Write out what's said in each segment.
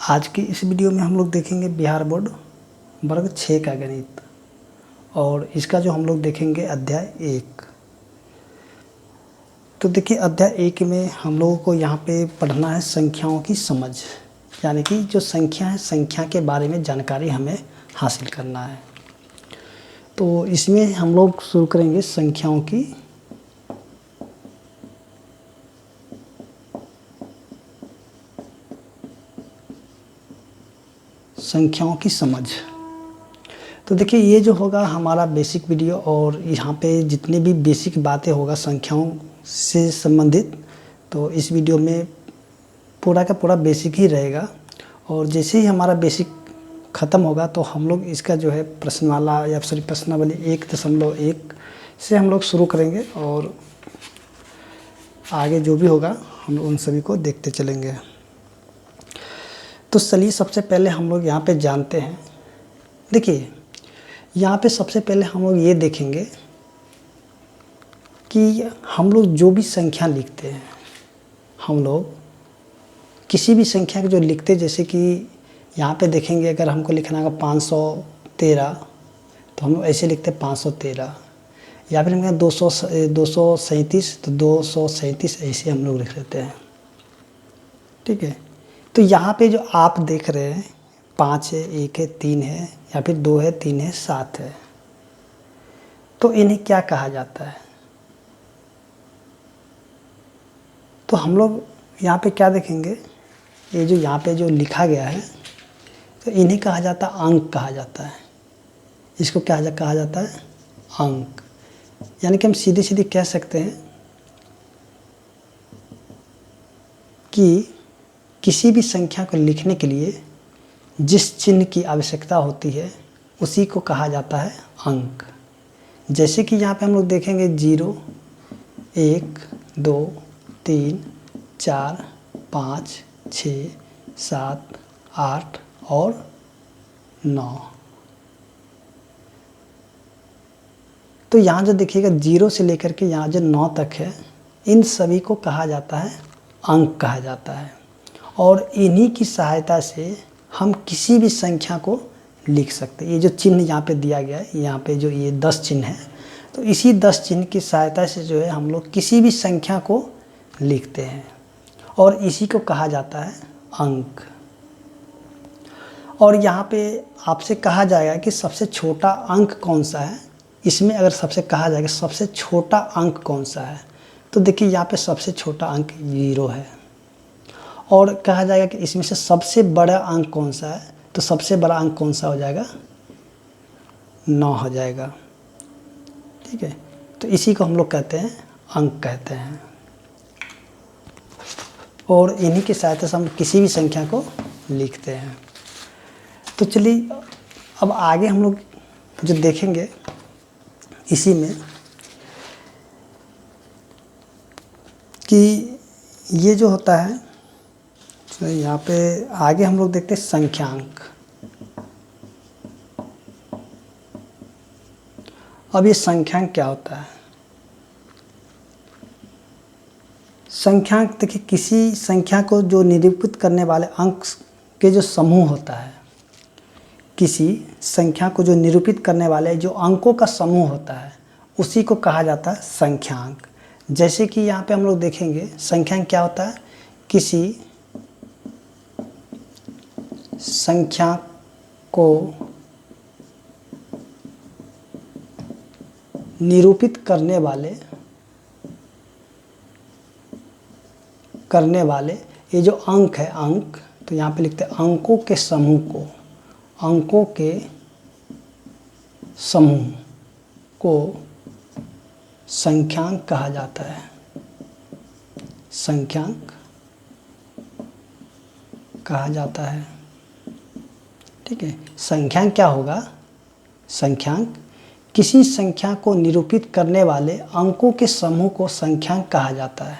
आज की इस वीडियो में हम लोग देखेंगे बिहार बोर्ड वर्ग 6 का गणित, और इसका जो हम लोग देखेंगे अध्याय 1। तो देखिए अध्याय 1 में हम लोगों को यहाँ पे पढ़ना है संख्याओं की समझ, यानी कि जो संख्या है संख्या के बारे में जानकारी हमें हासिल करना है। तो इसमें हम लोग शुरू करेंगे संख्याओं की समझ। तो देखिए ये जो होगा हमारा बेसिक वीडियो, और यहाँ पे जितने भी बेसिक बातें होगा संख्याओं से संबंधित, तो इस वीडियो में पूरा का पूरा बेसिक ही रहेगा। और जैसे ही हमारा बेसिक ख़त्म होगा तो हम लोग इसका जो है प्रश्नवाला या सॉरी प्रश्नावली 1.1 से हम लोग शुरू करेंगे, और आगे जो भी होगा हम लोग उन सभी को देखते चलेंगे। तो चलिए सबसे पहले हम लोग यहाँ पे जानते हैं। देखिए यहाँ पे सबसे पहले हम लोग ये देखेंगे कि हम लोग जो भी संख्या लिखते हैं, हम लोग किसी भी संख्या को जो लिखते, जैसे कि यहाँ पे देखेंगे अगर हमको लिखना है 513 तो हम लोग ऐसे लिखते हैं 513, या फिर हम 237 तो 237 ऐसे हम लोग लिख लेते हैं। ठीक है। तो यहाँ पे जो आप देख रहे हैं 5 है, 1 है, 3 है, या फिर 2 है, 3 है, 7 है, तो इन्हें क्या कहा जाता है? तो हम लोग यहाँ पे क्या देखेंगे, ये जो यहाँ पे जो लिखा गया है तो इन्हें कहा जाता है अंक कहा जाता है। इसको क्या कहा जाता है? अंक। यानी कि हम सीधे सीधे कह सकते हैं कि किसी भी संख्या को लिखने के लिए जिस चिन्ह की आवश्यकता होती है उसी को कहा जाता है अंक। जैसे कि यहाँ पे हम लोग देखेंगे 0, 1, 2, 3, 4, 5, 6, 7, 8 और 9। तो यहाँ जो देखिएगा 0 से लेकर के यहाँ जो 9 तक है, इन सभी को कहा जाता है अंक कहा जाता है। और इन्हीं की सहायता से हम किसी भी संख्या को लिख सकते हैं। ये जो चिन्ह यहाँ पे दिया गया है, यहाँ पे जो ये 10 चिन्ह है, तो इसी 10 चिन्ह की सहायता से जो है हम लोग किसी भी संख्या को लिखते हैं, और इसी को कहा जाता है अंक। और यहाँ पे आपसे कहा जाएगा कि सबसे छोटा अंक कौन सा है। इसमें अगर सबसे कहा जाएगा सबसे छोटा अंक कौन सा है, तो देखिए यहाँ पे सबसे छोटा अंक 0 है। और कहा जाएगा कि इसमें से सबसे बड़ा अंक कौन सा है, तो सबसे बड़ा अंक कौन सा हो जाएगा? 9 हो जाएगा। ठीक है। तो इसी को हम लोग कहते हैं अंक कहते हैं, और इन्हीं की सहायता से हम किसी भी संख्या को लिखते हैं। तो चलिए अब आगे हम लोग जो देखेंगे इसी में कि ये जो होता है, तो यहाँ पे आगे हम लोग देखते हैं संख्यांक। अब ये संख्यांक क्या होता है? संख्यांक देखिए किसी संख्या को जो निरूपित करने वाले अंक के जो समूह होता है, किसी संख्या को जो निरूपित करने वाले जो अंकों का समूह होता है उसी को कहा जाता है संख्यांक। जैसे कि यहाँ पे हम लोग देखेंगे संख्यांक क्या होता है? किसी संख्या को निरूपित करने वाले ये जो अंक है, अंक, तो यहाँ पे लिखते हैं अंकों के समूह को संख्यांक कहा जाता है। संख्यांक कहा जाता है। ठीक है। संख्यांक क्या होगा? संख्यांक किसी संख्या को निरूपित करने वाले अंकों के समूह को संख्यांक कहा जाता है।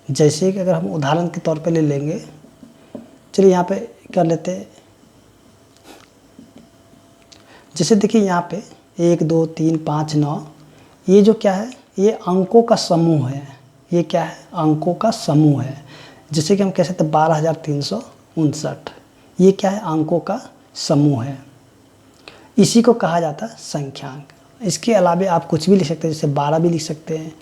जैसे कि अगर हम उदाहरण के तौर पे ले लेंगे, चलिए यहाँ पे कर लेते हैं। जैसे देखिए यहाँ पे 1, 2, 3, 5, 9, ये जो क्या है? ये अंकों का समूह है। ये क्या है? अंकों का समूह है। जैसे कि हम कह सकते हैं 12,300 59। ये क्या है? अंकों का समूह है। इसी को कहा जाता है संख्यांक। इसके अलावा आप कुछ भी लिख सकते हैं, जैसे 12 भी लिख सकते हैं,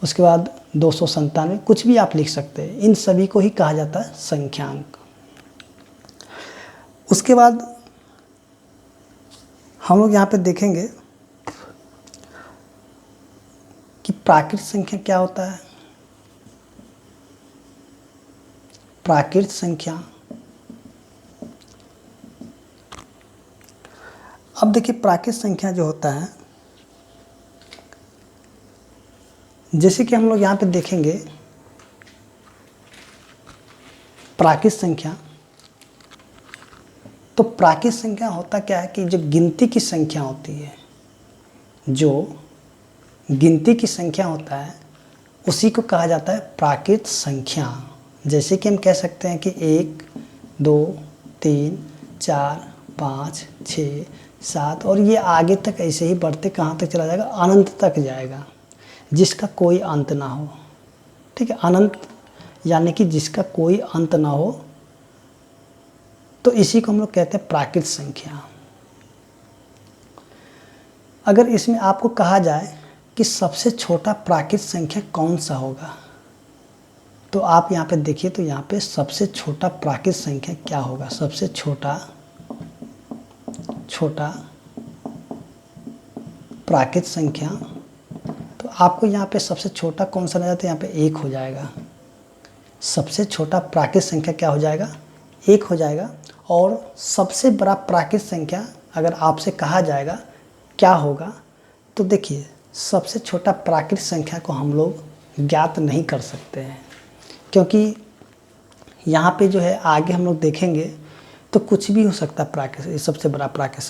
उसके बाद 297, कुछ भी आप लिख सकते हैं। इन सभी को ही कहा जाता है संख्यांक। उसके बाद हम लोग यहाँ पे देखेंगे कि प्राकृत संख्या क्या होता है। प्राकृत संख्या, अब देखिए प्राकृत संख्या जो होता है, जैसे कि हम लोग यहाँ पे देखेंगे प्राकृत संख्या, तो प्राकृत संख्या होता क्या है कि जो गिनती की संख्या होती है, जो गिनती की संख्या होता है उसी को कहा जाता है प्राकृत संख्या। जैसे कि हम कह सकते हैं कि 1 2 3 4 5 6 7, और ये आगे तक ऐसे ही बढ़ते कहाँ तक चला जाएगा? अनंत तक जाएगा, जिसका कोई अंत ना हो। ठीक है, अनंत यानी कि जिसका कोई अंत ना हो, तो इसी को हम लोग कहते हैं प्राकृत संख्या। अगर इसमें आपको कहा जाए कि सबसे छोटा प्राकृत संख्या कौन सा होगा, तो आप यहाँ पे देखिए, तो यहाँ पे सबसे छोटा प्राकृत संख्या क्या होगा? सबसे छोटा प्राकृत संख्या, तो आपको यहाँ पे सबसे छोटा कौन सा नजर आता है? यहाँ पे 1 हो जाएगा। सबसे छोटा प्राकृत संख्या क्या हो जाएगा? 1 हो जाएगा। और सबसे बड़ा प्राकृत संख्या अगर आपसे कहा जाएगा क्या होगा, तो देखिए सबसे छोटा प्राकृत संख्या को हम लोग ज्ञात नहीं कर सकते हैं, क्योंकि यहाँ पे जो है आगे हम लोग देखेंगे तो कुछ भी हो सकता है। प्राकृत सबसे बड़ा प्राकृत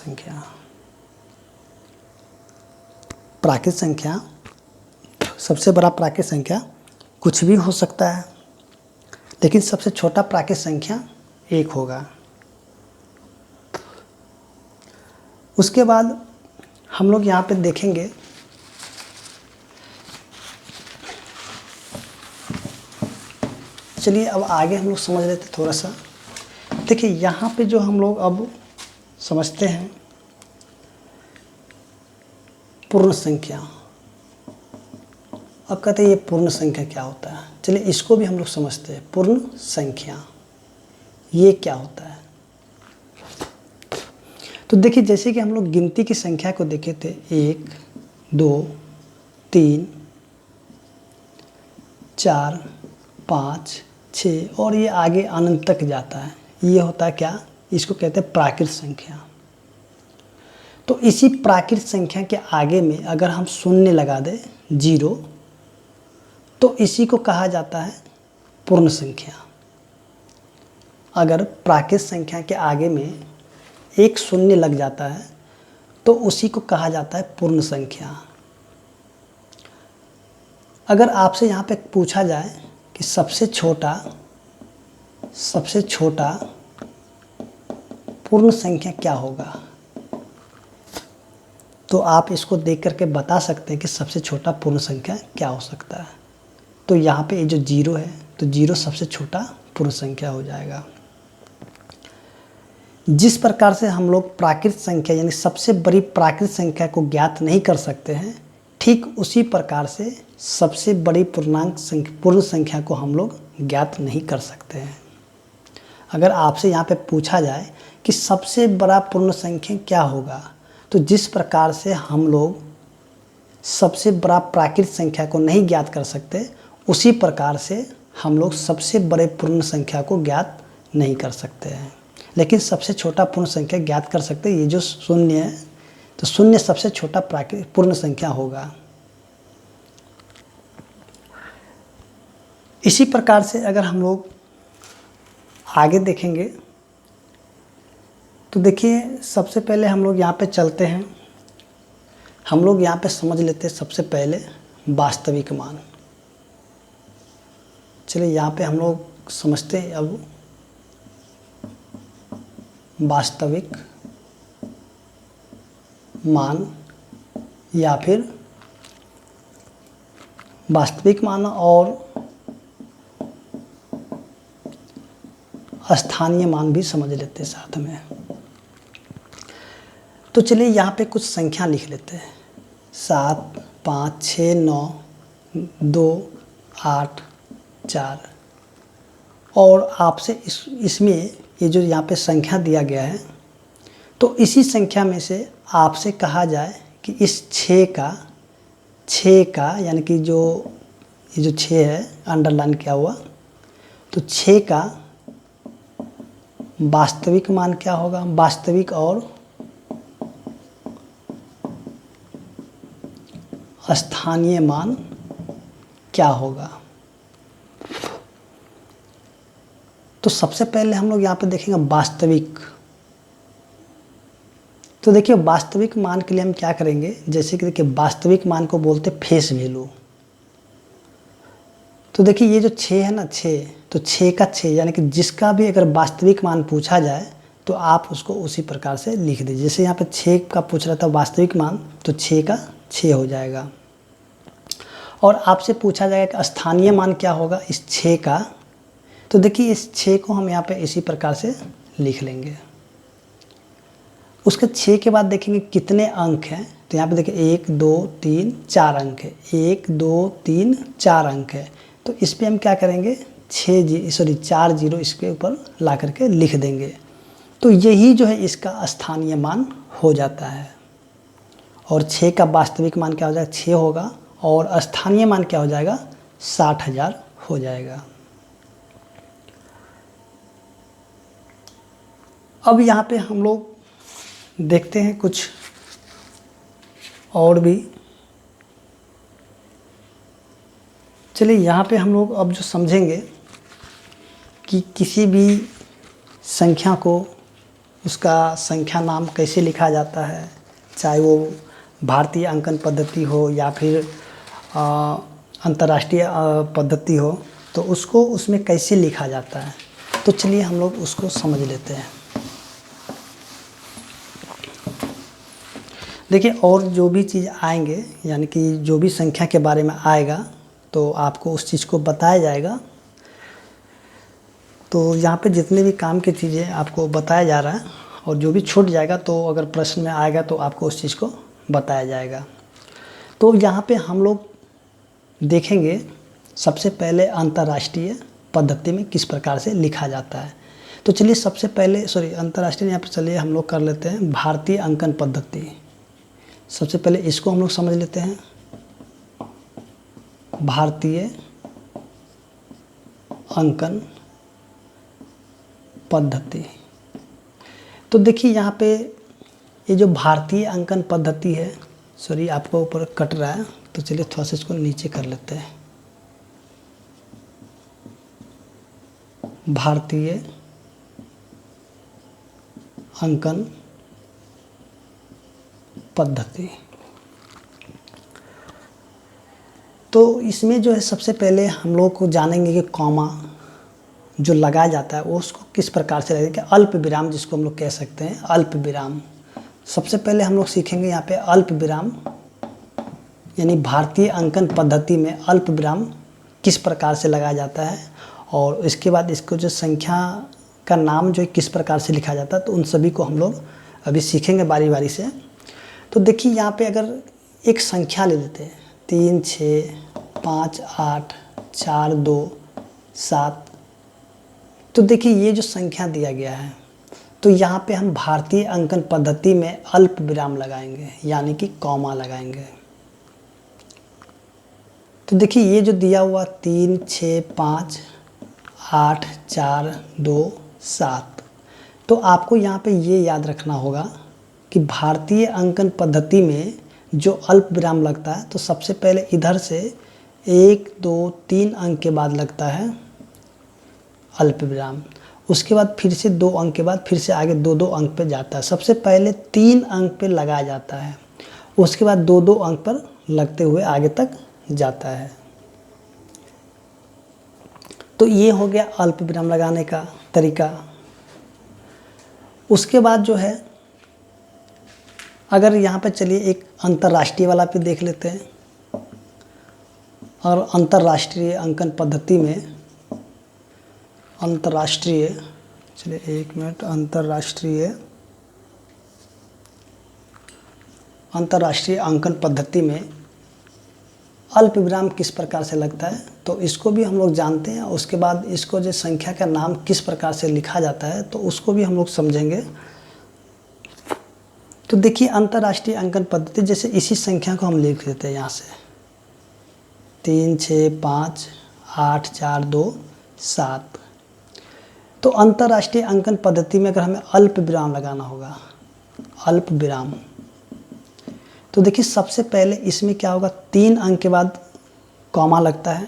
संख्या सबसे बड़ा प्राकृत संख्या कुछ भी हो सकता है, लेकिन सबसे छोटा प्राकृत संख्या 1 होगा। उसके बाद हम लोग यहाँ पे देखेंगे चलिए अब आगे हम लोग समझ लेते थोड़ा सा। देखिए यहाँ पे जो हम लोग अब समझते हैं पूर्ण संख्या। अब कहते हैं ये पूर्ण संख्या क्या होता है, चलिए इसको भी हम लोग समझते हैं। पूर्ण संख्या ये क्या होता है? तो देखिए जैसे कि हम लोग गिनती की संख्या को देखे थे, 1 2 3 4 5 6, और ये आगे अनंत तक जाता है। ये होता है क्या? इसको कहते हैं प्राकृत संख्या। तो इसी प्राकृत संख्या के आगे में अगर हम शून्य लगा दें, 0, तो इसी को कहा जाता है पूर्ण संख्या। अगर प्राकृत संख्या के आगे में एक शून्य लग जाता है तो उसी को कहा जाता है पूर्ण संख्या। अगर आपसे यहाँ पे पूछा जाए कि सबसे छोटा पूर्ण संख्या क्या होगा, तो आप इसको देख करके बता सकते हैं कि सबसे छोटा पूर्ण संख्या क्या हो सकता है। तो यहाँ पे ये जो 0 है, तो 0 सबसे छोटा पूर्ण संख्या हो जाएगा। जिस प्रकार से हम लोग प्राकृत संख्या यानी सबसे बड़ी प्राकृत संख्या को ज्ञात नहीं कर सकते हैं, ठीक उसी प्रकार से सबसे बड़ी पूर्ण संख्या को हम लोग ज्ञात नहीं कर सकते हैं। अगर आपसे यहाँ पे पूछा जाए कि सबसे बड़ा पूर्ण संख्या क्या होगा, तो जिस प्रकार से हम लोग सबसे बड़ा प्राकृत संख्या को नहीं ज्ञात कर सकते, उसी प्रकार से हम लोग सबसे बड़े पूर्ण संख्या को ज्ञात नहीं कर सकते हैं। लेकिन सबसे छोटा पूर्ण संख्या ज्ञात कर सकते हैं। ये जो शून्य है, तो शून्य सबसे छोटा पूर्ण संख्या होगा। इसी प्रकार से अगर हम लोग आगे देखेंगे, तो देखिए सबसे पहले हम लोग यहाँ पे चलते हैं। हम लोग यहाँ पे समझ लेते हैं सबसे पहले वास्तविक मान। चलिए यहाँ पे हम लोग समझते हैं अब वास्तविक मान, या फिर वास्तविक मान और स्थानीय मान भी समझ लेते हैं साथ में। तो चलिए यहाँ पे कुछ संख्या लिख लेते हैं। 7, 5, 6, 9, 2, 8, 4। और आपसे इसमें ये जो यहाँ पे संख्या दिया गया है, तो इसी संख्या में से आपसे कहा जाए कि इस 6 का यानी कि जो ये जो 6 है अंडरलाइन किया हुआ, तो 6 का वास्तविक मान क्या होगा, वास्तविक और स्थानीय मान क्या होगा। तो सबसे पहले हम लोग यहाँ पे देखेंगे वास्तविक। तो देखिए वास्तविक मान के लिए हम क्या करेंगे, जैसे कि देखिए वास्तविक मान को बोलते फेस वैल्यू। तो देखिए ये जो 6 है ना, 6, तो 6 का 6 यानी कि जिसका भी अगर वास्तविक मान पूछा जाए तो आप उसको उसी प्रकार से लिख दीजिए। जैसे यहाँ पे 6 का पूछ रहा था वास्तविक मान, तो 6 का 6 हो जाएगा। और आपसे पूछा जाएगा कि स्थानीय मान क्या होगा इस 6 का, तो देखिए इस 6 को हम यहाँ पे इसी प्रकार से लिख लेंगे। उसके 6 के बाद देखेंगे कितने अंक हैं, तो यहाँ पे देखिए 1, 2, 3, 4 अंक है। 1, 2, 3, 4 अंक है। तो इस पर हम क्या करेंगे, 4 जीरो इसके ऊपर ला करके लिख देंगे। तो यही जो है इसका स्थानीय मान हो जाता है। और 6 का वास्तविक मान क्या हो जाएगा, 6 होगा, और स्थानीय मान क्या हो जाएगा, 60,000 हो जाएगा। अब यहाँ पे हम लोग देखते हैं कुछ और भी। चलिए यहाँ पे हम लोग अब जो समझेंगे कि किसी भी संख्या को उसका संख्या नाम कैसे लिखा जाता है, चाहे वो भारतीय अंकन पद्धति हो या फिर अंतर्राष्ट्रीय पद्धति हो, तो उसको उसमें कैसे लिखा जाता है। तो चलिए हम लोग उसको समझ लेते हैं। देखिए और जो भी चीज़ आएंगे, यानी कि जो भी संख्या के बारे में आएगा तो आपको उस चीज़ को बताया जाएगा। तो यहाँ पे जितने भी काम की चीज़ें आपको बताया जा रहा है, और जो भी छूट जाएगा तो अगर प्रश्न में आएगा तो आपको उस चीज़ को बताया जाएगा। तो यहाँ पे हम लोग देखेंगे सबसे पहले अंतर्राष्ट्रीय पद्धति में किस प्रकार से लिखा जाता है। तो चलिए सबसे पहले अंतर्राष्ट्रीय यहाँ पे चलिए हम लोग कर लेते हैं भारतीय अंकन पद्धति। सबसे पहले इसको हम लोग समझ लेते हैं, भारतीय अंकन पद्धति। तो देखिए यहाँ पे ये जो भारतीय अंकन पद्धति है, आपको ऊपर कट रहा है, तो चलिए थोड़ा सा इसको नीचे कर लेते हैं। भारतीय अंकन पद्धति। तो इसमें जो है सबसे पहले हम लोग को जानेंगे कि कॉमा जो लगाया जाता है वो उसको किस प्रकार से लगेगा, अल्प विराम जिसको हम लोग कह सकते हैं, अल्प विराम। सबसे पहले हम लोग सीखेंगे यहाँ पे अल्प विराम, यानी भारतीय अंकन पद्धति में अल्प विराम किस प्रकार से लगाया जाता है, और इसके बाद इसको जो संख्या का नाम जो किस प्रकार से लिखा जाता है, तो उन सभी को हम लोग अभी सीखेंगे बारी बारी से। तो देखिए यहाँ पे अगर एक संख्या ले लेते हैं 3, 6, 5, 8, 4, 2, 7, तो देखिए ये जो संख्या दिया गया है, तो यहाँ पे हम भारतीय अंकन पद्धति में अल्प विराम लगाएंगे, यानी कि कॉमा लगाएंगे। तो देखिए ये जो दिया हुआ 3, 6, 5, 8, 4, 2, 7, तो आपको यहाँ पे ये याद रखना होगा कि भारतीय अंकन पद्धति में जो अल्प विराम लगता है, तो सबसे पहले इधर से 1, 2, 3 अंक के बाद लगता है अल्प विराम। उसके बाद फिर से 2 अंक के बाद फिर से आगे 2-2 अंक पे जाता है। सबसे पहले 3 अंक पे लगाया जाता है, उसके बाद 2-2 अंक पर लगते हुए आगे तक जाता है। तो ये हो गया अल्प विराम लगाने का तरीका। उसके बाद जो है अगर यहाँ पे चलिए एक अंतर्राष्ट्रीय वाला पे देख लेते हैं। और अंतर्राष्ट्रीय अंकन पद्धति में अंतर्राष्ट्रीय चलिए 1 मिनट। अंतर्राष्ट्रीय अंकन पद्धति में अल्प विराम किस प्रकार से लगता है, तो इसको भी हम लोग जानते हैं। उसके बाद इसको जो संख्या का नाम किस प्रकार से लिखा जाता है तो उसको भी हम लोग समझेंगे। तो देखिए अंतर्राष्ट्रीय अंकन पद्धति, जैसे इसी संख्या को हम लिख देते हैं यहाँ से 3 6 5 8 4 2 7। तो अंतर्राष्ट्रीय अंकन पद्धति में अगर हमें अल्प विराम लगाना होगा, अल्प विराम, तो देखिए सबसे पहले इसमें क्या होगा, 3 अंक के बाद कॉमा लगता है,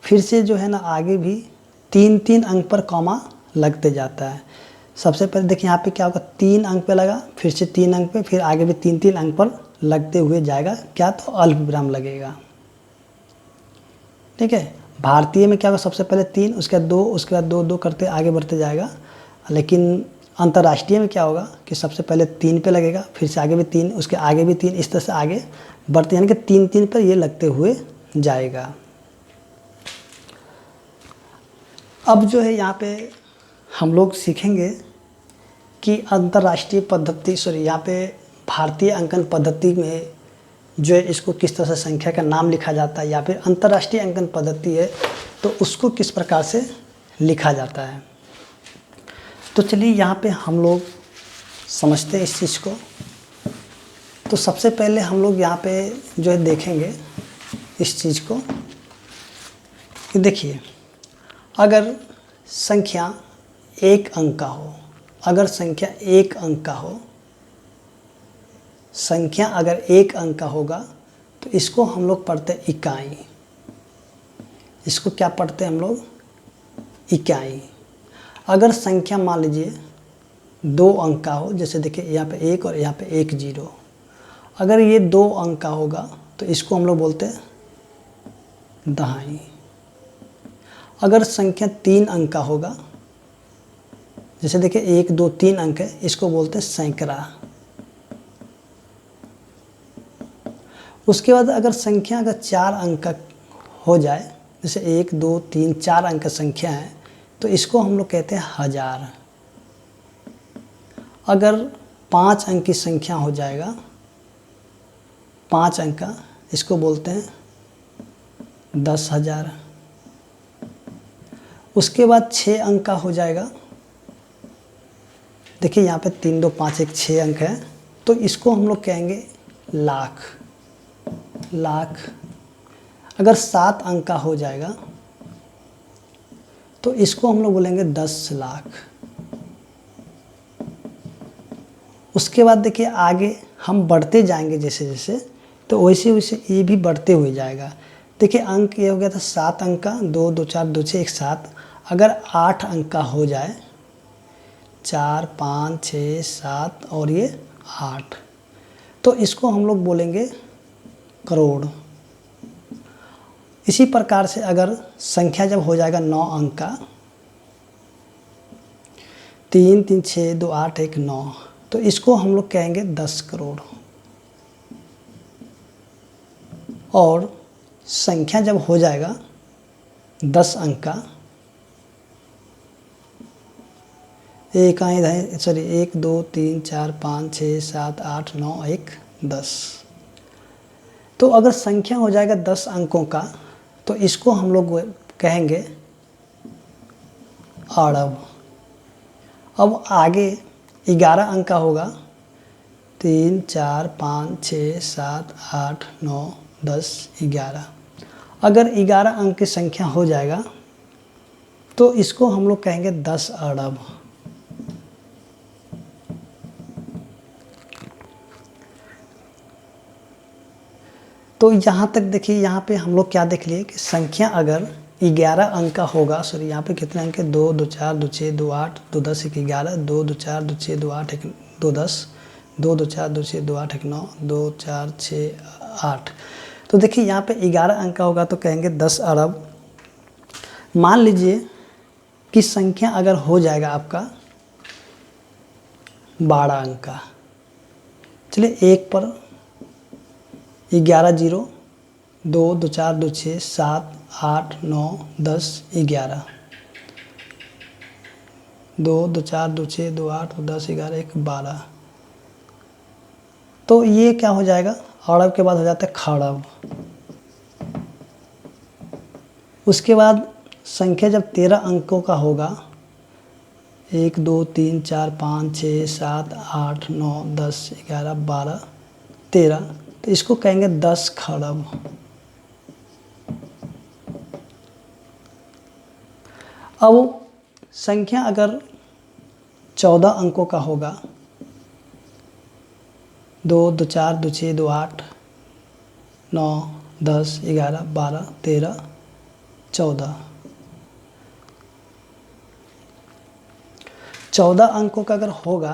फिर से जो है ना आगे भी 3 अंक पर कॉमा लगते जाता है। सबसे पहले देखिए यहाँ पे क्या होगा, 3 अंक पे लगा, फिर से 3 अंक पे, फिर आगे भी 3 अंक पर लगते हुए जाएगा, क्या, तो अल्प विराम लगेगा। ठीक है। भारतीय में क्या होगा, सबसे पहले 3, उसके बाद 2, उसके बाद 2 2 करते आगे बढ़ते जाएगा। लेकिन अंतर्राष्ट्रीय में क्या होगा कि सबसे पहले 3 पे लगेगा, फिर से आगे भी 3, उसके आगे भी 3, इस तरह से आगे बढ़ते, यानी कि 3 पर ये लगते हुए जाएगा। अब जो है यहाँ पे हम लोग सीखेंगे कि अंतर्राष्ट्रीय पद्धति, यहाँ पे भारतीय अंकन पद्धति में जो है इसको किस तरह से संख्या का नाम लिखा जाता है, या फिर अंतर्राष्ट्रीय अंकन पद्धति है तो उसको किस प्रकार से लिखा जाता है। तो चलिए यहाँ पे हम लोग समझते हैं इस चीज़ को। तो सबसे पहले हम लोग यहाँ पे जो है देखेंगे इस चीज़ को कि देखिए अगर संख्या 1 अंक का हो, अगर संख्या 1 अंक का हो, संख्या अगर 1 अंक का होगा तो इसको हम लोग पढ़ते हैं इकाई। इसको क्या पढ़ते हैं हम लोग, इकाई। अगर संख्या मान लीजिए 2 अंक का हो, जैसे देखिए यहाँ पे 1 और यहाँ पे 1 0, अगर ये 2 अंक का होगा तो इसको हम लोग बोलते हैं दहाई। अगर संख्या 3 अंक का होगा, जैसे देखिए 1 2 3 अंक है, इसको बोलते हैं सैकड़ा। उसके बाद अगर संख्या अगर 4 अंक का हो जाए, जैसे 1 2 3 4 अंक का संख्या है, तो इसको हम लोग कहते हैं हजार। अगर 5 अंक की संख्या हो जाएगा, 5 अंक का, इसको बोलते हैं 10,000। उसके बाद 6 अंक का हो जाएगा, देखिए यहाँ पे 3 2 5 1 6 अंक है, तो इसको हम लोग कहेंगे लाख। लाख। अगर 7 अंक का हो जाएगा तो इसको हम लोग बोलेंगे 10 लाख। उसके बाद देखिए आगे हम बढ़ते जाएंगे जैसे जैसे, तो वैसे वैसे ये भी बढ़ते हुए जाएगा। देखिए अंक ये हो गया था 7 अंक का, 2 2 4 2 6 1 7। अगर 8 अंक का हो जाए, 4 5 6 7 और ये 8, तो इसको हम लोग बोलेंगे करोड़। इसी प्रकार से अगर संख्या जब हो जाएगा 9 अंक का, 3 3 6 2 8 1 9, तो इसको हम लोग कहेंगे 10 करोड़। और संख्या जब हो जाएगा 10 अंक का, 1 2 3 4 5 6 7 8 9 1 10, तो अगर संख्या हो जाएगा 10 अंकों का तो इसको हम लोग कहेंगे अरब। अब आगे 11 अंक का होगा, 3 4 5 6 7 8 9 10 11। अगर 11 अंक की संख्या हो जाएगा तो इसको हम लोग कहेंगे 10 अरब। तो यहाँ तक देखिए, यहाँ पे हम लोग क्या देख लिए कि संख्या अगर 11 अंक का होगा, सॉरी यहाँ पे कितने अंक है, 2 2 4 2 6 2 8 2 10 1 11, 2 2 4 2 6 2 8 1 2 10, 2 2 4 2 6 2 8 1 9, 2 4 6 8। तो देखिए यहाँ पे 11 अंक का होगा तो कहेंगे 10 अरब। मान लीजिए कि संख्या अगर हो जाएगा आपका 12 अंक का, चलिए 1 पर 11 0, 2 2 4 2 6 7 8 9 10 11, 2 2 4 2 6 2 8 2 10 11 1 12। तो ये क्या हो जाएगा, अड़ब के बाद हो जाता है खड़ब। उसके बाद संख्या जब 13 अंकों का होगा, 1 2 3 4 5 6 7 8 9 10 11 12 13, तो इसको कहेंगे 10 खड़ब। अब संख्या अगर 14 अंकों का होगा, 2 2 4 2 6 2 8 9 10 11 12 13 14, 14 अंकों का अगर होगा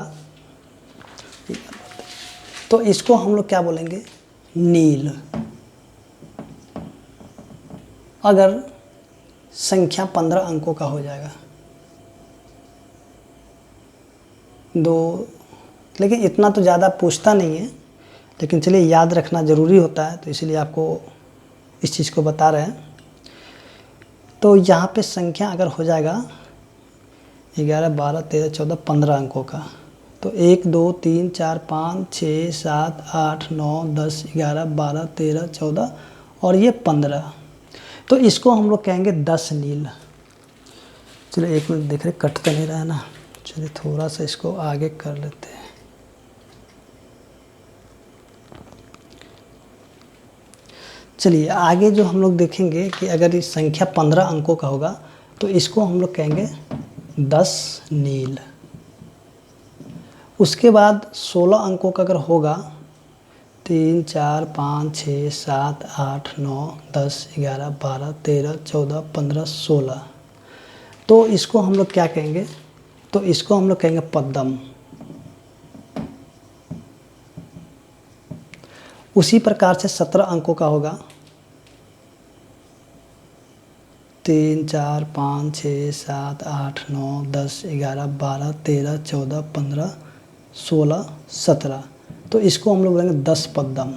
तो इसको हम लोग क्या बोलेंगे, नील। अगर संख्या 15 अंकों का हो जाएगा, 2, लेकिन इतना तो ज़्यादा पूछता नहीं है, लेकिन चलिए याद रखना ज़रूरी होता है, तो इसलिए आपको इस चीज़ को बता रहे हैं। तो यहाँ पे संख्या अगर हो जाएगा 11 12 13 14 15 अंकों का, तो 1 2 3 4 5 6 7 8 9 10 11 12 13 14 और ये 15, तो इसको हम लोग कहेंगे 10 नील। चलो एक मिनट, देख रहे कट तो नहीं रहा है ना, चलिए थोड़ा सा इसको आगे कर लेते हैं। चलिए आगे जो हम लोग देखेंगे कि अगर इस संख्या 15 अंकों का होगा तो इसको हम लोग कहेंगे 10 नील। उसके बाद 16 अंकों का अगर होगा, 3 4 5 6 7 8 9 10 11 12 13 14 15 16, तो इसको हम लोग क्या कहेंगे, तो इसको हम लोग कहेंगे पद्म। उसी प्रकार से 17 अंकों का होगा, 3 4 5 6 7 8 9 10 11 12 13 14 15 16 17, तो इसको हम लोग बोलेंगे 10 पद्म।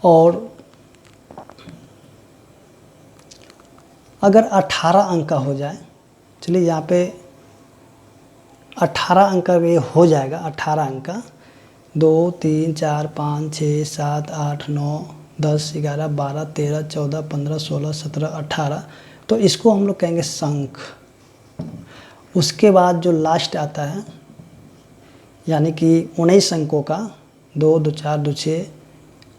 और अगर 18 अंक का हो जाए, चलिए यहाँ पे 18 अंक का ये हो जाएगा, 18 अंक का, 2 3 4 5 6 7 8 9 10 11 12 13 14 15 16 17 18, तो इसको हम लोग कहेंगे शंख। उसके बाद जो लास्ट आता है, यानी कि 19 अंकों का, 2 2 4 2 6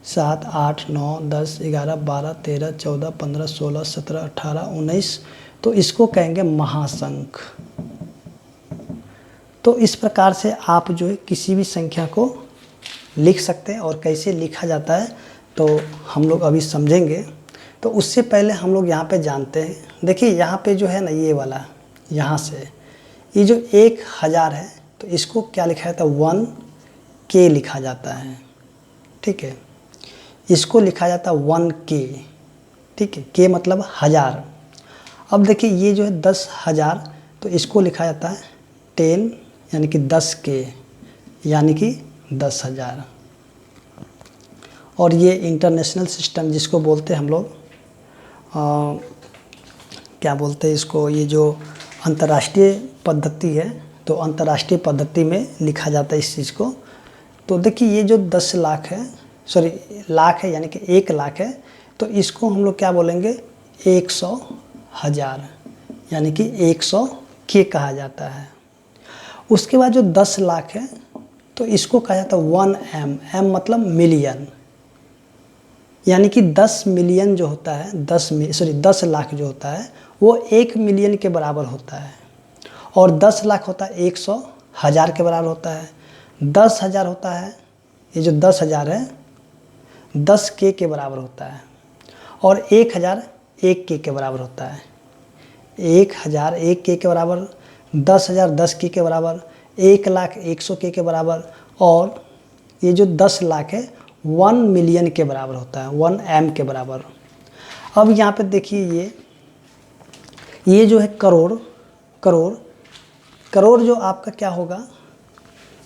7 8 9 10 11 12 13 14 15 16 17 18 19, तो इसको कहेंगे महाशंख। तो इस प्रकार से आप जो है किसी भी संख्या को लिख सकते हैं, और कैसे लिखा जाता है तो हम लोग अभी समझेंगे। तो उससे पहले हम लोग यहाँ पे जानते हैं, देखिए यहाँ पे जो है ना, ये वाला यहाँ से ये जो 1000 है, तो इसको क्या लिखा जाता है, 1K लिखा जाता है, ठीक है। इसको लिखा जाता है 1K, ठीक है, K मतलब 1000। अब देखिए ये जो है 10,000, तो इसको लिखा जाता है 10 यानी कि 10K यानी कि 10,000। और ये इंटरनेशनल सिस्टम जिसको बोलते हैं हम लोग, क्या बोलते हैं इसको, ये जो अंतर्राष्ट्रीय पद्धति है, तो अंतर्राष्ट्रीय पद्धति में लिखा जाता है इस चीज़ को। तो देखिए ये जो 10 लाख है, सॉरी लाख है, यानी कि 1 लाख है, तो इसको हम लोग क्या बोलेंगे, 100,000 यानी कि 100K कहा जाता है। उसके बाद जो 10 लाख है, तो इसको कहा जाता है 1M, M मतलब मिलियन, यानी कि 10 मिलियन जो होता है, 10 लाख जो होता है वो 1 मिलियन के बराबर होता है। और 10 लाख होता है 100,000 के बराबर होता है। 10,000 होता है, ये जो 10,000 है 10K के बराबर होता है। और 1,000 1K के बराबर होता है। 1,000 1K के बराबर, 10,000 10K के बराबर, 1 लाख 100K के बराबर, और ये जो 10 लाख है 1 मिलियन के बराबर होता है, 1M के बराबर। अब यहाँ पे देखिए ये जो है करोड़, करोड़ जो आपका क्या होगा,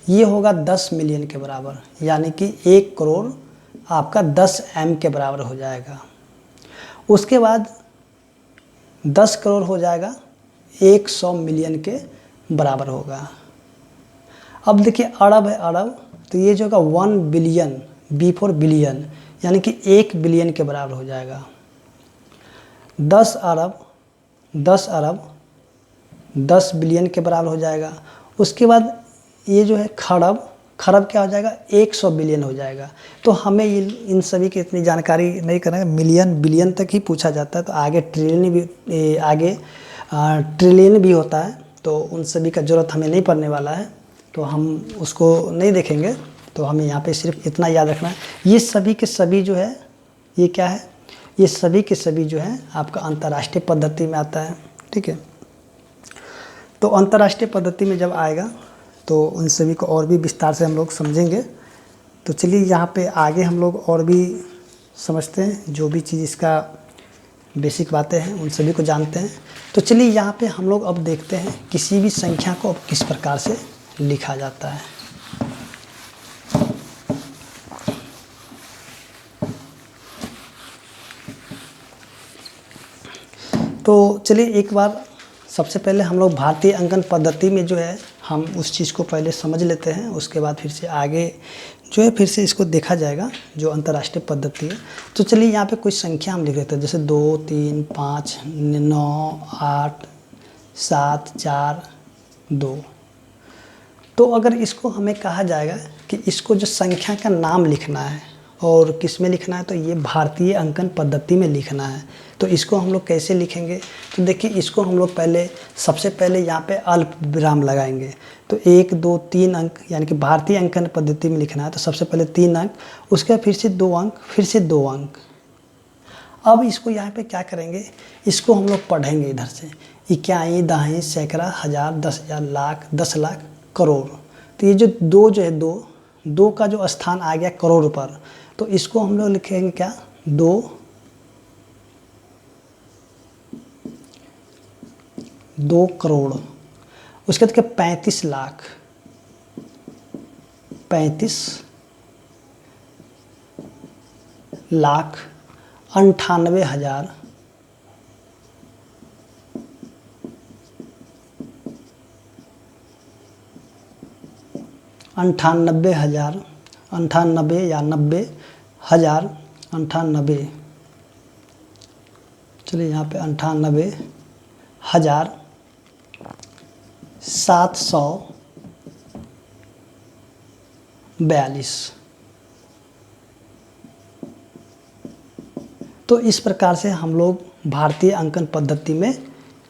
ये होगा 10 मिलियन के बराबर, यानी कि 1 करोड़ आपका 10M के बराबर हो जाएगा। उसके बाद 10 करोड़ हो जाएगा 100 मिलियन के बराबर होगा। अब देखिए अरब है अरब, तो ये जो होगा 1 बिलियन, बी फॉर बिलियन, यानी कि 1 बिलियन के बराबर हो जाएगा। 10 अरब 10 अरब 10 बिलियन के बराबर हो जाएगा। उसके बाद ये जो है खरब, खरब क्या हो जाएगा 100 बिलियन हो जाएगा। तो हमें इन सभी की इतनी जानकारी नहीं करना, मिलियन बिलियन तक ही पूछा जाता है। तो आगे ट्रिलियन भी, आगे ट्रिलियन भी होता है, तो उन सभी का ज़रूरत हमें नहीं पड़ने वाला है, तो हम उसको नहीं देखेंगे। तो हमें यहाँ पे सिर्फ इतना याद रखना है, ये सभी के सभी जो है ये क्या है, ये सभी के सभी जो है आपका अंतर्राष्ट्रीय पद्धति में आता है। ठीक है, तो अंतर्राष्ट्रीय पद्धति में जब आएगा तो उन सभी को और भी विस्तार से हम लोग समझेंगे। तो चलिए यहाँ पे आगे हम लोग और भी समझते हैं, जो भी चीज़ इसका बेसिक बातें हैं उन सभी को जानते हैं। तो चलिए यहाँ पे हम लोग अब देखते हैं किसी भी संख्या को अब किस प्रकार से लिखा जाता है। तो चलिए एक बार सबसे पहले हम लोग भारतीय अंकन पद्धति में जो है हम उस चीज़ को पहले समझ लेते हैं, उसके बाद फिर से आगे जो है फिर से इसको देखा जाएगा जो अंतर्राष्ट्रीय पद्धति है। तो चलिए यहाँ पे कोई संख्या हम लिख लेते हैं, जैसे 2 3 5 9 8 7 4 2। तो अगर इसको हमें कहा जाएगा कि इसको जो संख्या का नाम लिखना है और किस में लिखना है, तो ये भारतीय अंकन पद्धति में लिखना है। तो इसको हम लोग कैसे लिखेंगे, तो देखिए इसको हम लोग पहले सबसे पहले यहाँ पे अल्प विराम लगाएंगे। तो 1 2 3 अंक, यानी कि भारतीय अंकन पद्धति में लिखना है तो सबसे पहले 3 अंक, उसके बाद फिर से 2 अंक, फिर से 2 अंक। अब इसको यहाँ पे क्या करेंगे, इसको हम लोग पढ़ेंगे इधर से, इकाई, दहाई, सैकड़ा, हज़ार, 10,000, लाख, 10 लाख, करोड़। तो ये जो जो है दो का जो स्थान आ गया करोड़ पर, तो इसको हम लोग लिखेंगे क्या, 2 करोड़। उसके बाद क्या 35 लाख, 35 लाख, 98,000, 98,000, 98 या 90,000, 98। चलिए यहाँ पे 98,000, 742। तो इस प्रकार से हम लोग भारतीय अंकन पद्धति में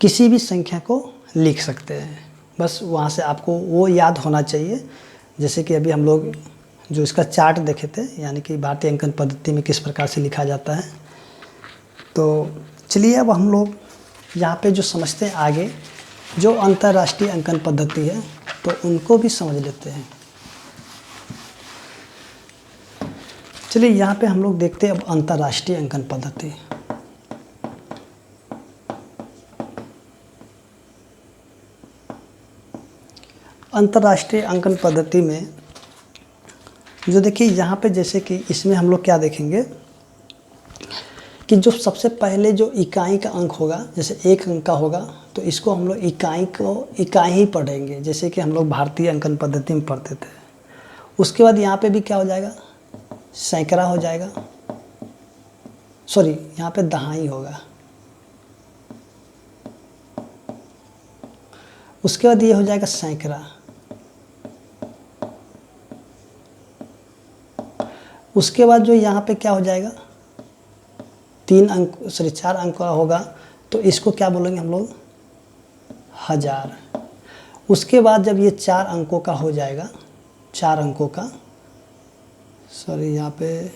किसी भी संख्या को लिख सकते हैं। बस वहाँ से आपको वो याद होना चाहिए, जैसे कि अभी हम लोग जो इसका चार्ट देखे थे, यानी कि भारतीय अंकन पद्धति में किस प्रकार से लिखा जाता है। तो चलिए अब हम लोग यहाँ पे जो समझते हैं आगे जो अंतर्राष्ट्रीय अंकन पद्धति है, तो उनको भी समझ लेते हैं। चलिए यहाँ पे हम लोग देखते हैं अब अंतर्राष्ट्रीय अंकन पद्धति। अंतर्राष्ट्रीय अंकन पद्धति में जो देखिए यहाँ पे जैसे कि इसमें हम लोग क्या देखेंगे कि जो सबसे पहले जो इकाई का अंक होगा, जैसे 1 अंक का होगा, तो इसको हम लोग इकाई ही पढ़ेंगे, जैसे कि हम लोग भारतीय अंकन पद्धति में पढ़ते थे। उसके बाद यहाँ पे भी क्या हो जाएगा, सैकड़ा हो जाएगा, सॉरी यहाँ पे दहाई होगा। उसके बाद ये हो जाएगा सैकड़ा। उसके बाद जो यहाँ पे क्या हो जाएगा, 4 अंक का होगा, तो इसको क्या बोलेंगे हम लोग, हज़ार। उसके बाद जब ये 4 अंकों का हो जाएगा, 4 अंकों का, सॉरी यहाँ पे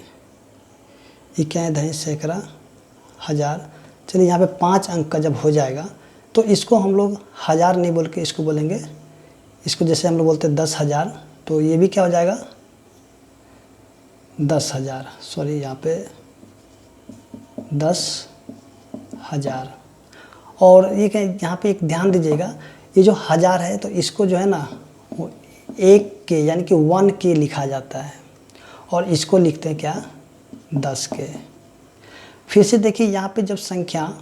इकाई, दहाई, सैकड़ा, हज़ार। चलिए यहाँ पे 5 अंक का जब हो जाएगा, तो इसको हम लोग हज़ार नहीं बोल के इसको बोलेंगे, इसको जैसे हम लोग बोलते हैं 10,000, तो ये भी क्या हो जाएगा 10,000, सॉरी यहाँ पे 10,000। और ये क्या, यहाँ पे एक ध्यान दीजिएगा, ये जो हज़ार है तो इसको जो है ना वो 1 के यानी कि 1 के लिखा जाता है, और इसको लिखते हैं क्या 10 के। फिर से देखिए यहाँ पे जब संख्या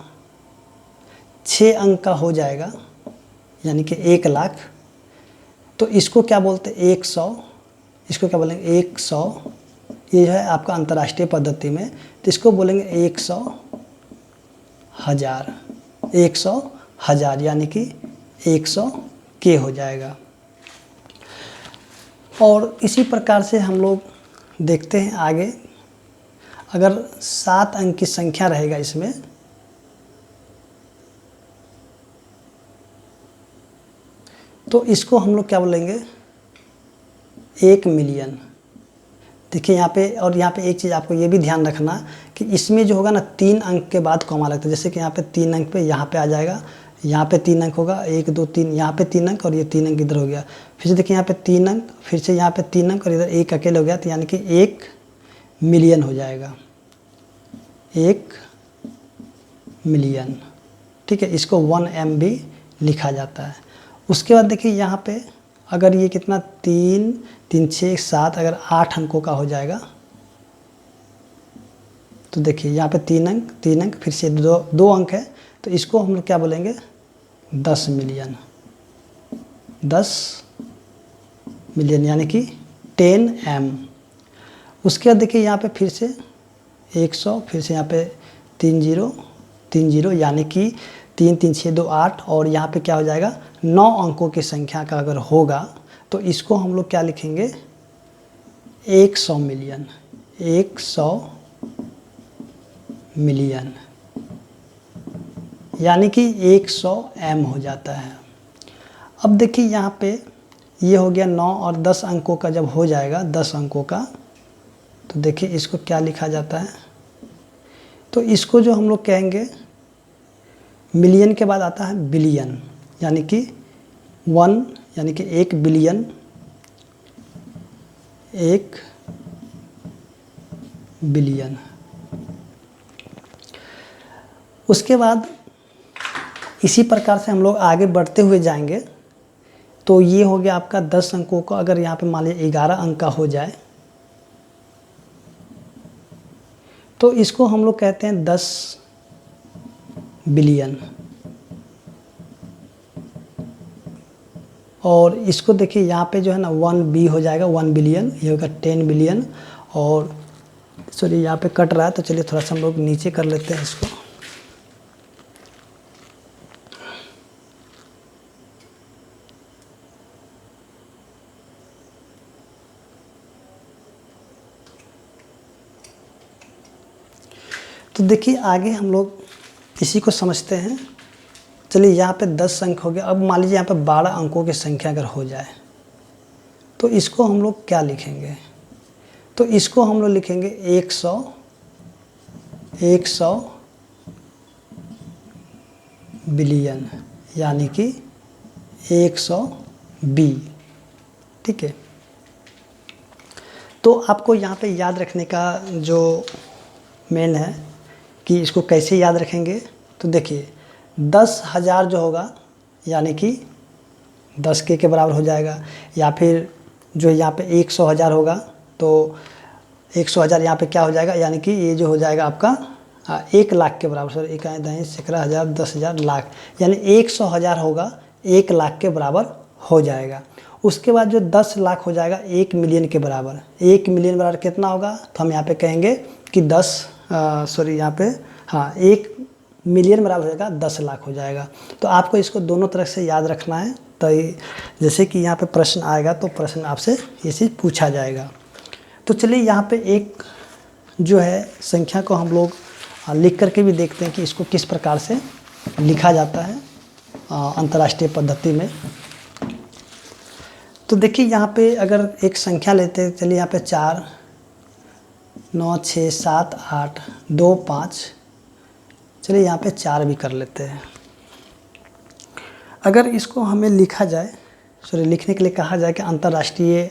6 अंक का हो जाएगा, यानी कि 1 लाख, तो इसको क्या बोलते हैं 100, इसको क्या बोलेंगे 100, ये है आपका अंतर्राष्ट्रीय पद्धति में, तो इसको बोलेंगे 100,000, 100,000 यानी कि 100 के हो जाएगा। और इसी प्रकार से हम लोग देखते हैं आगे, अगर 7 अंक की संख्या रहेगा इसमें, तो इसको हम लोग क्या बोलेंगे 1 मिलियन। देखिए यहाँ पे, और यहाँ पे एक चीज़ आपको ये भी ध्यान रखना कि इसमें जो होगा ना 3 अंक के बाद कॉमा लगता है, जैसे कि यहाँ पे 3 अंक पे यहाँ पे आ जाएगा, यहाँ पे 3 अंक होगा, 1 2 3, यहाँ पे 3 अंक और ये 3 अंक इधर हो गया, फिर से देखिए यहाँ पे 3 अंक, फिर से यहाँ पे 3 अंक और इधर 1 अकेले हो गया, तो यानी कि 1 मिलियन हो जाएगा, 1 मिलियन। ठीक है, इसको 1 M भी लिखा जाता है। उसके बाद देखिए यहाँ पे अगर ये कितना 3 3 6 7, अगर 8 अंकों का हो जाएगा, तो देखिए यहाँ पे 3 अंक 3 अंक, फिर से 2 अंक है, तो इसको हम लोग क्या बोलेंगे 10 मिलियन, 10 मिलियन यानी कि 10 M। उसके बाद देखिए यहाँ पे फिर से 100, फिर से यहाँ पे 3 0 3 0 यानी कि 3 3 6 2 8, और यहाँ पे क्या हो जाएगा 9 अंकों की संख्या का अगर होगा, तो इसको हम लोग क्या लिखेंगे 100 मिलियन, 100 मिलियन यानी कि 100 M हो जाता है। अब देखिए यहाँ पे ये हो गया 9 और 10 अंकों का जब हो जाएगा, 10 अंकों का, तो देखिए इसको क्या लिखा जाता है, तो इसको जो हम लोग कहेंगे मिलियन के बाद आता है बिलियन, यानी कि 1 यानी कि 1 बिलियन, 1 बिलियन। उसके बाद इसी प्रकार से हम लोग आगे बढ़ते हुए जाएंगे, तो ये हो गया आपका 10 अंकों का, अगर यहाँ पे मान लीजिए 11 अंक का हो जाए, तो इसको हम लोग कहते हैं 10 बिलियन। और इसको देखिए यहाँ पे जो है ना 1 B हो जाएगा, 1 बिलियन, ये होगा 10 बिलियन। और सॉरी यहाँ पे कट रहा है, तो चलिए थोड़ा सा हम लोग नीचे कर लेते हैं इसको। तो देखिए आगे हम लोग इसी को समझते हैं। चलिए यहाँ पे 10 अंक हो गया, अब मान लीजिए यहाँ पे 12 अंकों की संख्या अगर हो जाए, तो इसको हम लोग क्या लिखेंगे, तो इसको हम लोग लिखेंगे 100 बिलियन यानी कि 100 B। ठीक है, तो आपको यहाँ पे याद रखने का जो मेन है कि इसको कैसे याद रखेंगे, तो देखिए 10,000 जो होगा यानी कि 10 के बराबर हो जाएगा, या फिर जो यहाँ पे 100,000 होगा तो 100,000 यहाँ पे क्या हो जाएगा, यानी कि ये जो हो जाएगा आपका 1 लाख के बराबर, सर 1 10 सैकड़ा हज़ार 10,000 लाख, यानी 100,000 होगा 1 लाख के बराबर हो जाएगा। उसके बाद जो 10 लाख हो जाएगा 1 मिलियन के बराबर। 1 मिलियन बराबर कितना होगा, तो हम यहाँ पे कहेंगे कि 1 मिलियन बराबर हो जाएगा 10 लाख हो जाएगा। तो आपको इसको दोनों तरफ से याद रखना है, तो जैसे कि यहाँ पे प्रश्न आएगा तो प्रश्न आपसे ये चीज़ पूछा जाएगा। तो चलिए यहाँ पे एक जो है संख्या को हम लोग लिख करके भी देखते हैं कि इसको किस प्रकार से लिखा जाता है अंतर्राष्ट्रीय पद्धति में। तो देखिए यहाँ पे अगर एक संख्या लेते हैं, चलिए यहाँ पे 4 9 6 7 8 2 5, चलिए यहाँ पे 4 भी कर लेते हैं। अगर इसको हमें लिखा जाए, लिखने के लिए कहा जाए कि अंतर्राष्ट्रीय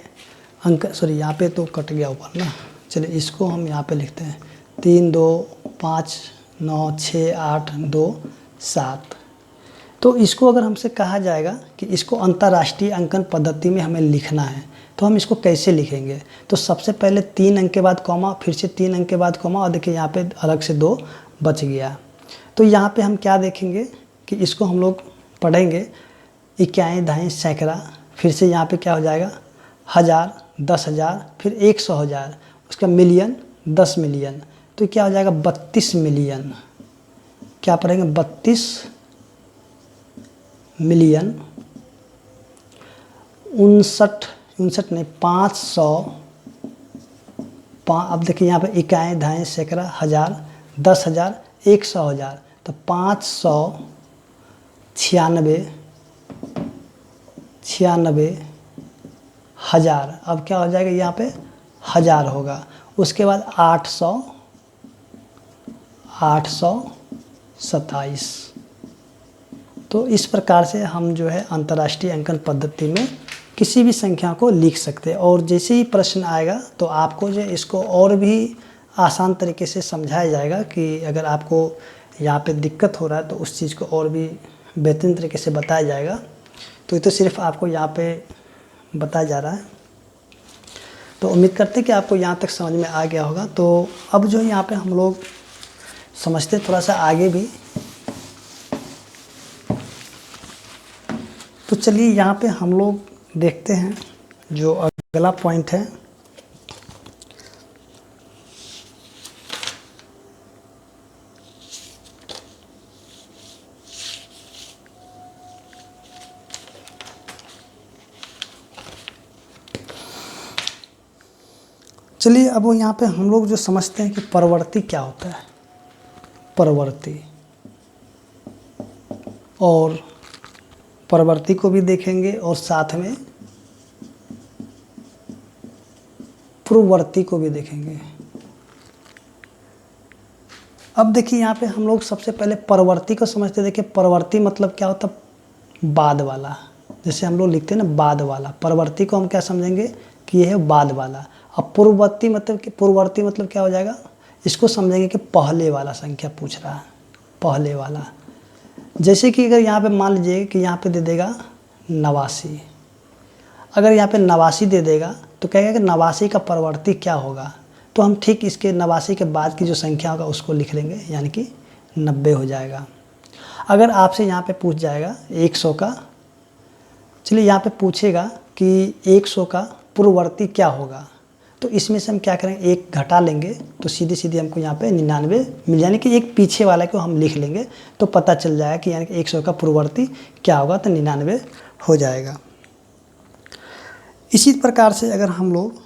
अंक, यहाँ पे तो कट गया ऊपर ना, चलिए इसको हम यहाँ पे लिखते हैं 3 2 5 9 6 8 2 7। तो इसको अगर हमसे कहा जाएगा कि इसको अंतर्राष्ट्रीय अंकन पद्धति में हमें लिखना है, तो हम इसको कैसे लिखेंगे, तो सबसे पहले 3 अंक के बाद कॉमा, फिर से 3 अंक के बाद कॉमा, और देखिए यहाँ पे अलग से 2 बच गया। तो यहाँ पे हम क्या देखेंगे कि कि इसको हम लोग पढ़ेंगे इकाई, दहाई, सैकड़ा, फिर से यहाँ पे क्या हो जाएगा 1000, 10,000, फिर 100,000, उसका मिलियन, 10 मिलियन, तो क्या हो जाएगा 32 मिलियन। क्या पढ़ेंगे 32 मिलियन 59 नहीं 500। अब देखिए यहाँ पे इकाई, दहाई, सैकड़ा, 1000, 10,000, 100,000, तो 596,000। अब क्या हो जाएगा यहाँ पे 1000 होगा। उसके बाद 827। तो इस प्रकार से हम जो है अंतर्राष्ट्रीय अंकन पद्धति में किसी भी संख्या को लिख सकते हैं। और जैसे ही प्रश्न आएगा तो आपको जो इसको और भी आसान तरीके से समझाया जाएगा कि अगर आपको यहाँ पे दिक्कत हो रहा है तो उस चीज़ को और भी बेहतरीन तरीके से बताया जाएगा। तो ये तो सिर्फ आपको यहाँ पे बताया जा रहा है। तो उम्मीद करते हैं कि आपको यहाँ तक समझ में आ गया होगा। तो अब जो यहाँ पे हम लोग समझते थोड़ा सा आगे भी। तो चलिए यहाँ पे हम लोग देखते हैं जो अगला पॉइंट है। चलिए अब वो यहाँ पे हम लोग जो समझते हैं कि परवर्ती क्या होता है, परवर्ती, और परवर्ती को भी देखेंगे और साथ में पूर्ववर्ती को भी देखेंगे। अब देखिए यहाँ पे हम लोग सबसे पहले परवर्ती को समझते। देखिए परवर्ती मतलब क्या होता है, बाद वाला। जैसे हम लोग लिखते हैं ना बाद वाला, परवर्ती को हम क्या समझेंगे कि यह है बाद वाला। अब पूर्ववर्ती मतलब कि पूर्ववर्ती मतलब क्या हो जाएगा, इसको समझेंगे कि पहले वाला संख्या पूछ रहा है, पहले वाला। जैसे कि अगर यहाँ पे मान लीजिए कि यहाँ पे दे देगा 89, अगर यहाँ पे 89 दे देगा तो कहेगा कि 89 का परवर्ती क्या होगा। तो हम ठीक इसके 89 के बाद की जो संख्या होगा उसको लिख लेंगे, यानी कि 90 हो जाएगा। अगर आपसे यहाँ पे पूछ जाएगा 100 का, चलिए यहाँ पे पूछेगा कि 100 का पूर्ववर्ती क्या होगा, तो इसमें से हम क्या करेंगे, एक घटा लेंगे तो सीधी सीधी हमको यहाँ पे 99 मिल, यानी कि एक पीछे वाला को हम लिख लेंगे तो पता चल जाएगा कि यानी कि 100 का पूर्ववर्ती क्या होगा, तो 99 हो जाएगा। इसी प्रकार से अगर हम लोग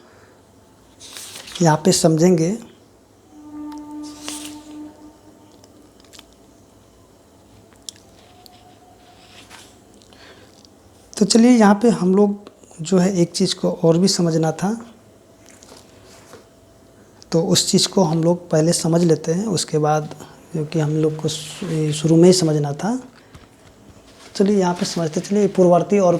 यहाँ पे समझेंगे तो चलिए यहाँ पे हम लोग जो है एक चीज़ को और भी समझना था, तो उस चीज़ को हम लोग पहले समझ लेते हैं, उसके बाद क्योंकि हम लोग को शुरू में ही समझना था। चलिए यहाँ पे समझते, चलिए पूर्ववर्ती और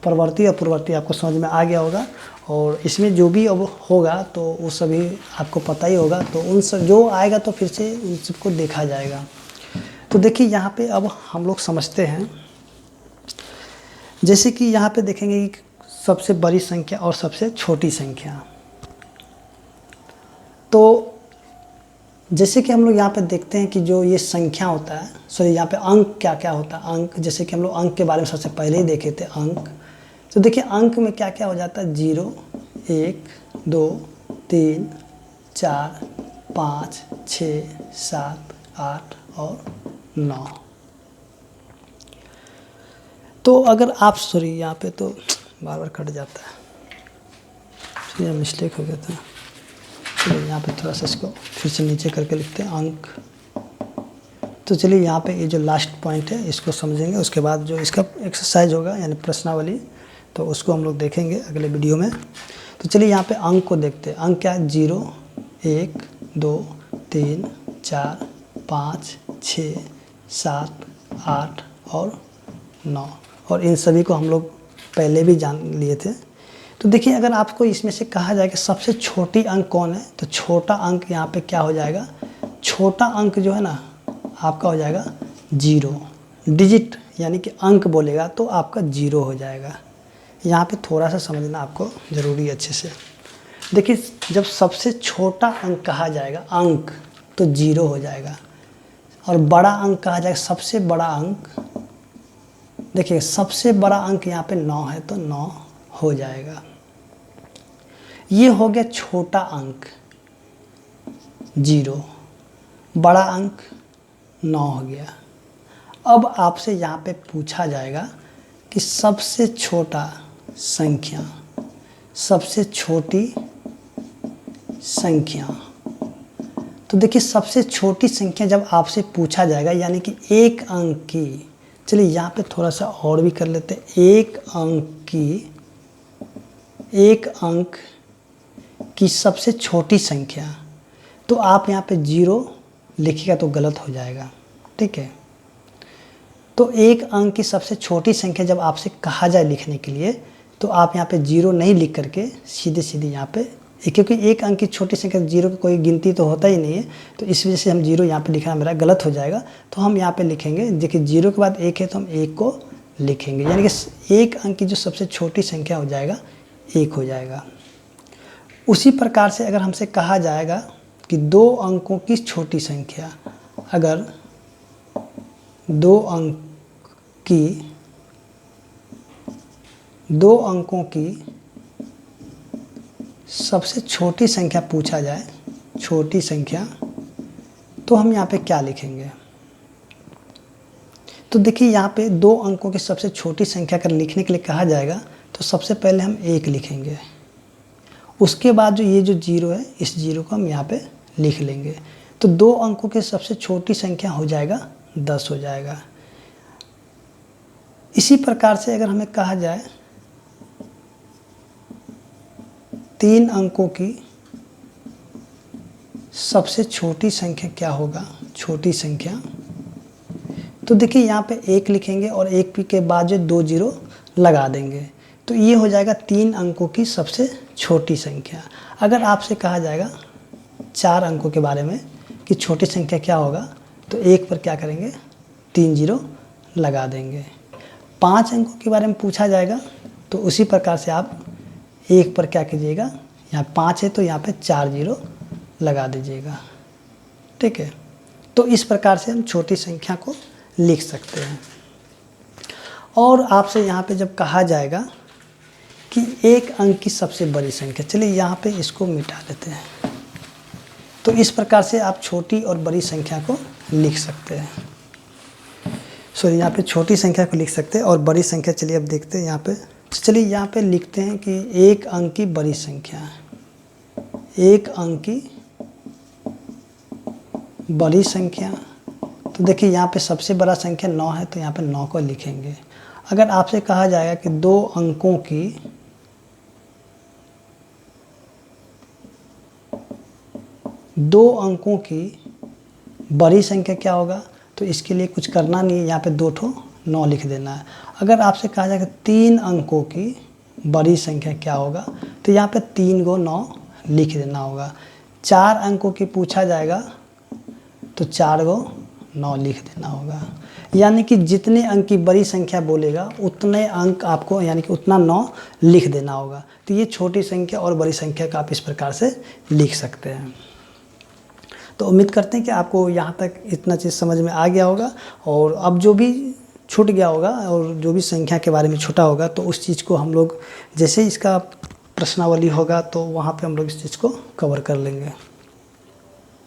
परवर्ती और पूर्ववर्ती आपको समझ में आ गया होगा। और इसमें जो भी अब होगा तो वो सभी आपको पता ही होगा, तो उन सब जो आएगा तो फिर से उन सबको देखा जाएगा। तो देखिए यहाँ पे अब हम लोग समझते हैं, जैसे कि यहाँ पे देखेंगे कि सबसे बड़ी संख्या और सबसे छोटी संख्या। तो जैसे कि हम लोग यहाँ पे देखते हैं कि जो ये संख्या होता है, सॉरी यहाँ पे अंक क्या क्या होता है, अंक, जैसे कि हम लोग अंक के बारे में सबसे पहले ही देखे थे अंक। तो देखिए अंक में क्या क्या हो जाता है, 0, 1, 2, 3, 4, 5, 6, 7, 8 और 9। तो अगर आप, सॉरी यहाँ पे तो बार बार कट जाता है, ये मिस्टेक हो गया था। चलिए यहाँ पे थोड़ा सा इसको फिर से नीचे करके लिखते हैं अंक। तो चलिए यहाँ पे ये जो लास्ट पॉइंट है इसको समझेंगे, उसके बाद जो इसका एक्सरसाइज होगा यानी प्रश्नावली, तो उसको हम लोग देखेंगे अगले वीडियो में। तो चलिए यहाँ पे अंक को देखते हैं। अंक क्या है, 0, 1, 2, 3, 4, 5, 6, 7, 8 और 9, और इन सभी को हम लोग पहले भी जान लिए थे। तो देखिए अगर आपको इसमें से कहा जाए कि सबसे छोटी अंक कौन है, तो छोटा अंक यहाँ पे क्या हो जाएगा, छोटा अंक जो है ना आपका हो जाएगा 0 डिजिट, यानी कि अंक बोलेगा तो आपका 0 हो जाएगा। यहाँ पे थोड़ा सा समझना आपको ज़रूरी है अच्छे से। देखिए जब सबसे छोटा अंक कहा जाएगा अंक, तो 0 हो जाएगा। और बड़ा अंक कहा जाएगा सबसे बड़ा अंक। देखिए सबसे बड़ा अंक यहाँ पे 9 है तो 9 हो जाएगा। ये हो गया छोटा अंक 0, बड़ा अंक 9 हो गया। अब आपसे यहाँ पे पूछा जाएगा कि सबसे छोटा संख्या, सबसे छोटी संख्या। तो देखिए सबसे छोटी संख्या जब आपसे पूछा जाएगा यानी कि एक अंक की, चलिए यहाँ पे थोड़ा सा और भी कर लेते हैं, एक अंक की सबसे छोटी संख्या, तो आप यहाँ पे 0 लिखिएगा तो गलत हो जाएगा, ठीक है। तो एक अंक की सबसे छोटी संख्या जब आपसे कहा जाए लिखने के लिए तो आप यहाँ पे 0 नहीं लिख करके सीधे सीधे यहाँ पे, क्योंकि एक अंक की छोटी संख्या 0 की कोई गिनती तो होता ही नहीं है, तो इस वजह से हम 0 यहाँ पे लिखना मेरा गलत हो जाएगा। तो हम यहाँ पे लिखेंगे, देखिए 0 के बाद 1 है तो हम 1 को लिखेंगे, यानी कि एक अंक की जो सबसे छोटी संख्या हो जाएगा 1 हो जाएगा। उसी प्रकार से अगर हमसे कहा जाएगा कि 2 अंकों की छोटी संख्या, अगर 2 अंकों की सबसे छोटी संख्या पूछा जाए, छोटी संख्या, तो हम यहाँ पे क्या लिखेंगे। तो देखिए यहाँ पे 2 अंकों की सबसे छोटी संख्या अगर लिखने के लिए कहा जाएगा तो सबसे पहले हम 1 लिखेंगे, उसके बाद जो ये जो 0 है इस 0 को हम यहाँ पे लिख लेंगे। तो 2 अंकों की सबसे छोटी संख्या हो जाएगा 10 हो जाएगा। इसी प्रकार से अगर हमें कहा जाए 3 अंकों की सबसे छोटी संख्या क्या होगा, छोटी संख्या, तो देखिए यहाँ पे 1 लिखेंगे और 1 के बाद जो 2 0 लगा देंगे, तो ये हो जाएगा 3 अंकों की सबसे छोटी संख्या। अगर आपसे कहा जाएगा 4 अंकों के बारे में कि छोटी संख्या क्या होगा, तो 1 पर क्या करेंगे 3 0 लगा देंगे। 5 अंकों के बारे में पूछा जाएगा तो उसी प्रकार से आप 1 पर क्या कीजिएगा, यहाँ 5 है तो यहाँ पे 4 0 लगा दीजिएगा, ठीक है। तो इस प्रकार से हम छोटी संख्या को लिख सकते हैं। और आपसे यहाँ पे जब कहा जाएगा कि एक अंक की सबसे बड़ी संख्या, चलिए यहाँ पे इसको मिटा देते हैं, तो इस प्रकार से आप छोटी और बड़ी संख्या को लिख सकते हैं। सॉरी, यहाँ पे छोटी संख्या को लिख सकते हैं और बड़ी संख्या, चलिए अब देखते हैं यहाँ पे। चलिए यहाँ पे लिखते हैं कि एक अंक की बड़ी संख्या, एक अंक की बड़ी संख्या, तो देखिए यहाँ पे सबसे बड़ा संख्या 9 है तो यहाँ पे 9 को लिखेंगे। अगर आपसे कहा जाएगा कि 2 अंकों की बड़ी संख्या क्या होगा, तो इसके लिए कुछ करना नहीं है, यहाँ पे 2 ठो 9 लिख देना है। अगर आपसे कहा जाएगा 3 अंकों की बड़ी संख्या क्या होगा, तो यहाँ पे 3 को 9 लिख देना होगा। 4 अंकों की पूछा जाएगा तो 4 को 9 लिख देना होगा। यानी कि जितने अंक की बड़ी संख्या बोलेगा उतने अंक आपको, यानी कि उतना 9 लिख देना होगा। तो ये छोटी संख्या और बड़ी संख्या का आप इस प्रकार से लिख सकते हैं। तो उम्मीद करते हैं कि आपको यहाँ तक इतना चीज़ समझ में आ गया होगा, और अब जो भी छूट गया होगा और जो भी संख्या के बारे में छूटा होगा तो उस चीज़ को हम लोग जैसे इसका प्रश्नावली होगा तो वहाँ पे हम लोग इस चीज़ को कवर कर लेंगे।